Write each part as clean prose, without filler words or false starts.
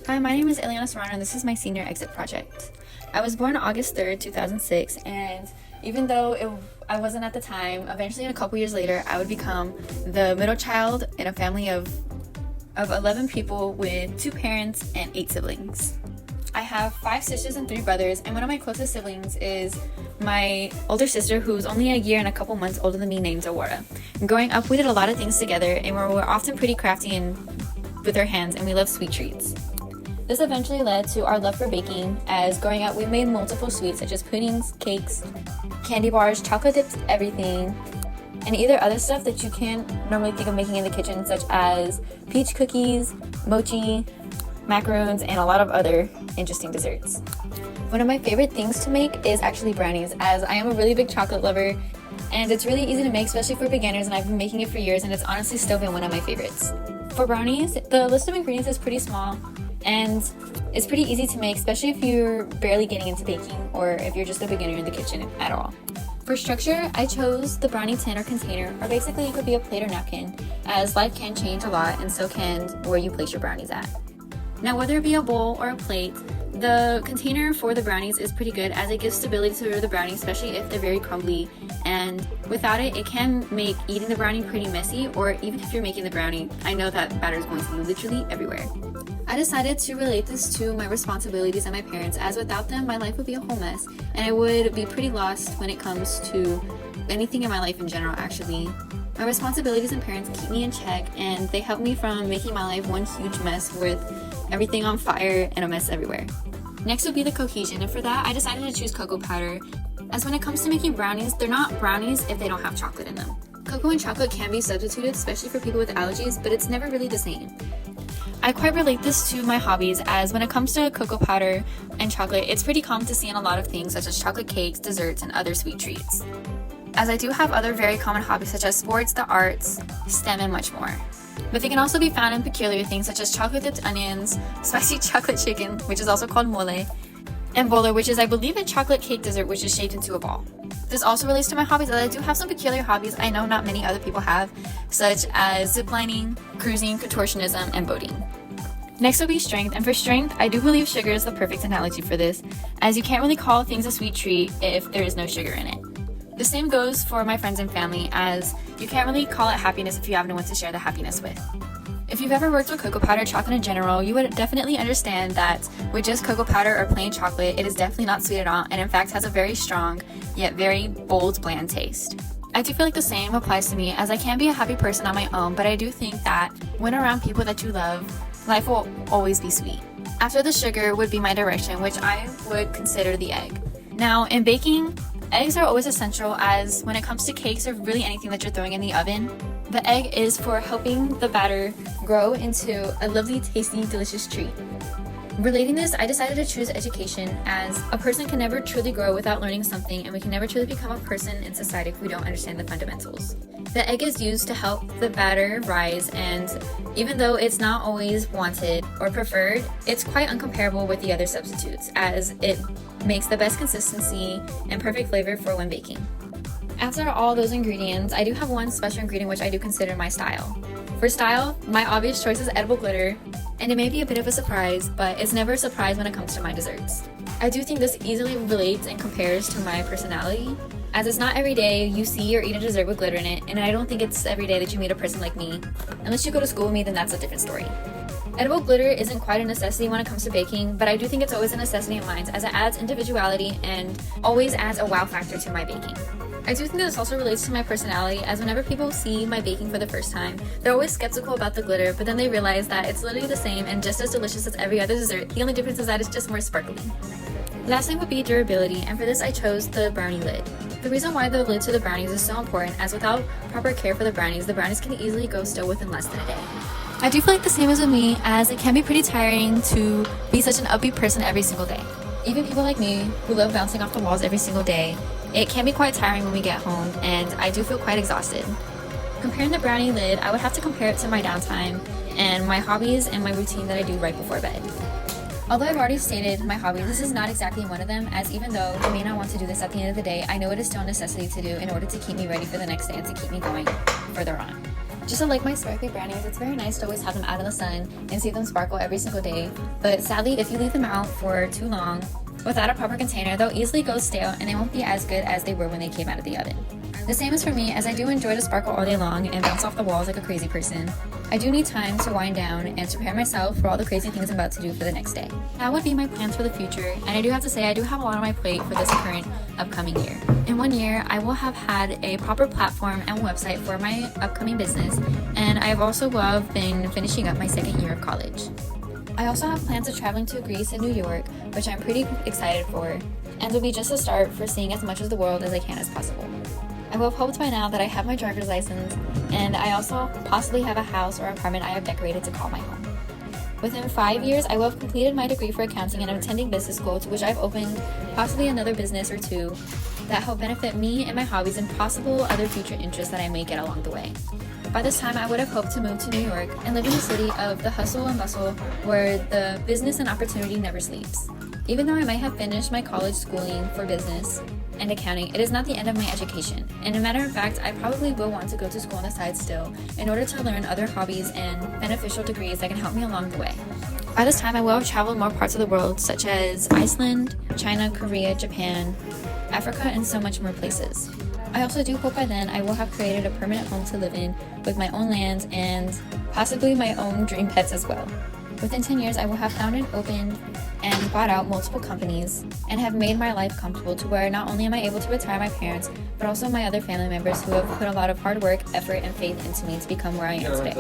Hi, my name is Ilianna, and this is my senior exit project. I was born August 3rd, 2006, and even though I wasn't at the time, eventually in a couple years later, I would become the middle child in a family of 11 people with 2 parents and 8 siblings. I have 5 sisters and 3 brothers, and one of my closest siblings is my older sister, who's only a year and a couple months older than me, named Aurora. Growing up, we did a lot of things together, and we were often pretty crafty and with our hands, and we loved sweet treats. This eventually led to our love for baking, as growing up we made multiple sweets such as puddings, cakes, candy bars, chocolate dips, everything, and either other stuff that you can't normally think of making in the kitchen, such as peach cookies, mochi, macaroons, and a lot of other interesting desserts. One of my favorite things to make is actually brownies, as I am a really big chocolate lover, and it's really easy to make, especially for beginners, and I've been making it for years, and it's honestly still been one of my favorites. For brownies, the list of ingredients is pretty small, and it's pretty easy to make, especially if you're barely getting into baking or if you're just a beginner in the kitchen at all. For structure, I chose the brownie tin or container, or basically it could be a plate or napkin, as life can change a lot and so can where you place your brownies at. Now, whether it be a bowl or a plate, the container for the brownies is pretty good, as it gives stability to the brownies, especially if they're very crumbly, and without it, it can make eating the brownie pretty messy, or even if you're making the brownie, I know that batter is going to be literally everywhere. I decided to relate this to my responsibilities and my parents, as without them, my life would be a whole mess, and I would be pretty lost when it comes to anything in my life in general, actually. My responsibilities and parents keep me in check, and they help me from making my life one huge mess with everything on fire and a mess everywhere. Next would be the cohesion, and for that, I decided to choose cocoa powder, as when it comes to making brownies, they're not brownies if they don't have chocolate in them. Cocoa and chocolate can be substituted, especially for people with allergies, but it's never really the same. I quite relate this to my hobbies, as when it comes to cocoa powder and chocolate, it's pretty common to see in a lot of things such as chocolate cakes, desserts, and other sweet treats. As I do have other very common hobbies such as sports, the arts, STEM, and much more. But they can also be found in peculiar things such as chocolate dipped onions, spicy chocolate chicken, which is also called mole, and bowler, which is, I believe, a chocolate cake dessert which is shaped into a ball. This also relates to my hobbies, as I do have some peculiar hobbies I know not many other people have, such as ziplining, cruising, contortionism, and boating. Next will be strength, and for strength, I do believe sugar is the perfect analogy for this, as you can't really call things a sweet treat if there is no sugar in it. The same goes for my friends and family, as you can't really call it happiness if you have no one to share the happiness with. If you've ever worked with cocoa powder or chocolate in general, you would definitely understand that with just cocoa powder or plain chocolate, it is definitely not sweet at all, and in fact has a very strong, yet very bold, bland taste. I do feel like the same applies to me, as I can be a happy person on my own, but I do think that when around people that you love, life will always be sweet. After the sugar would be my direction, which I would consider the egg. Now, in baking, eggs are always essential, as when it comes to cakes or really anything that you're throwing in the oven, the egg is for helping the batter grow into a lovely, tasty, delicious treat. Relating this, I decided to choose education, as a person can never truly grow without learning something, and we can never truly become a person in society if we don't understand the fundamentals. The egg is used to help the batter rise, and even though it's not always wanted or preferred, it's quite uncomparable with the other substitutes, as it makes the best consistency and perfect flavor for when baking. After all those ingredients, I do have one special ingredient which I do consider my style. For style, my obvious choice is edible glitter, and it may be a bit of a surprise, but it's never a surprise when it comes to my desserts. I do think this easily relates and compares to my personality, as it's not every day you see or eat a dessert with glitter in it, and I don't think it's every day that you meet a person like me. Unless you go to school with me, then that's a different story. Edible glitter isn't quite a necessity when it comes to baking, but I do think it's always a necessity of mine, as it adds individuality and always adds a wow factor to my baking. I do think this also relates to my personality, as whenever people see my baking for the first time, they're always skeptical about the glitter, but then they realize that it's literally the same and just as delicious as every other dessert. The only difference is that it's just more sparkly. Last thing would be durability, and for this I chose the brownie lid. The reason why the lid to the brownies is so important, as without proper care for the brownies can easily go stale within less than a day. I do feel like the same as with me, as it can be pretty tiring to be such an upbeat person every single day. Even people like me, who love bouncing off the walls every single day, it can be quite tiring when we get home, and I do feel quite exhausted. Comparing the brownie lid, I would have to compare it to my downtime and my hobbies and my routine that I do right before bed. Although I've already stated my hobbies, this is not exactly one of them, as even though I may not want to do this at the end of the day, I know it is still a necessity to do in order to keep me ready for the next day and to keep me going further on. Just to like my sparkly brownies, it's very nice to always have them out in the sun and see them sparkle every single day. But sadly, if you leave them out for too long without a proper container, they'll easily go stale and they won't be as good as they were when they came out of the oven. The same is for me, as I do enjoy to sparkle all day long and bounce off the walls like a crazy person. I do need time to wind down and to prepare myself for all the crazy things I'm about to do for the next day. That would be my plans for the future, and I do have to say I do have a lot on my plate for this current upcoming year. In 1 year, I will have had a proper platform and website for my upcoming business, and I have also been finishing up my second year of college. I also have plans of traveling to Greece and New York, which I'm pretty excited for, and will be just a start for seeing as much of the world as I can as possible. I will have hoped by now that I have my driver's license, and I also possibly have a house or apartment I have decorated to call my home. Within 5 years, I will have completed my degree for accounting and I'm attending business school, to which I've opened possibly another business or two that help benefit me and my hobbies and possible other future interests that I may get along the way. By this time, I would have hoped to move to New York and live in a city of the hustle and bustle where the business and opportunity never sleeps. Even though I might have finished my college schooling for business and accounting, it is not the end of my education. And a matter of fact, I probably will want to go to school on the side still in order to learn other hobbies and beneficial degrees that can help me along the way. By this time, I will have traveled more parts of the world, such as Iceland, China, Korea, Japan, Africa, and so much more places. I also do hope by then I will have created a permanent home to live in with my own land and possibly my own dream pets as well. Within 10 years, I will have founded, opened, and bought out multiple companies and have made my life comfortable to where not only am I able to retire my parents, but also my other family members who have put a lot of hard work, effort, and faith into me to become where I am today.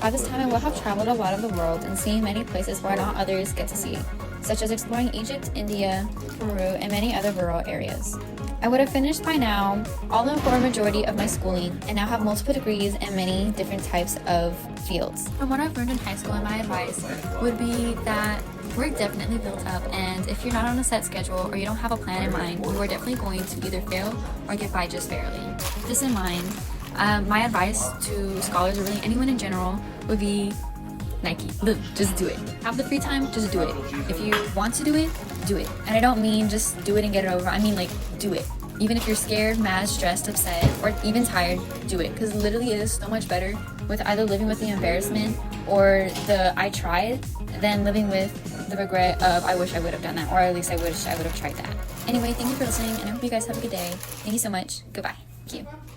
By this time, I will have traveled a lot of the world and seen many places where not others get to see, such as exploring Egypt, India, Peru, and many other rural areas. I would have finished by now all or a majority of my schooling and now have multiple degrees in many different types of fields. From what I've learned in high school, and my advice would be that work definitely builds up, and if you're not on a set schedule or you don't have a plan in mind, you are definitely going to either fail or get by just barely. This in mind, my advice to scholars or really anyone in general would be Nike. Just do it. Have the free time, just do it. If you want to do it, do it. And I don't mean just do it and get it over. I mean like do it. Even if you're scared, mad, stressed, upset, or even tired, do it. Because literally it is so much better with either living with the embarrassment or the I tried than living with the regret of I wish I would have done that, or at least I wish I would have tried that. Anyway, thank you for listening and I hope you guys have a good day. Thank you so much. Goodbye. Thank you.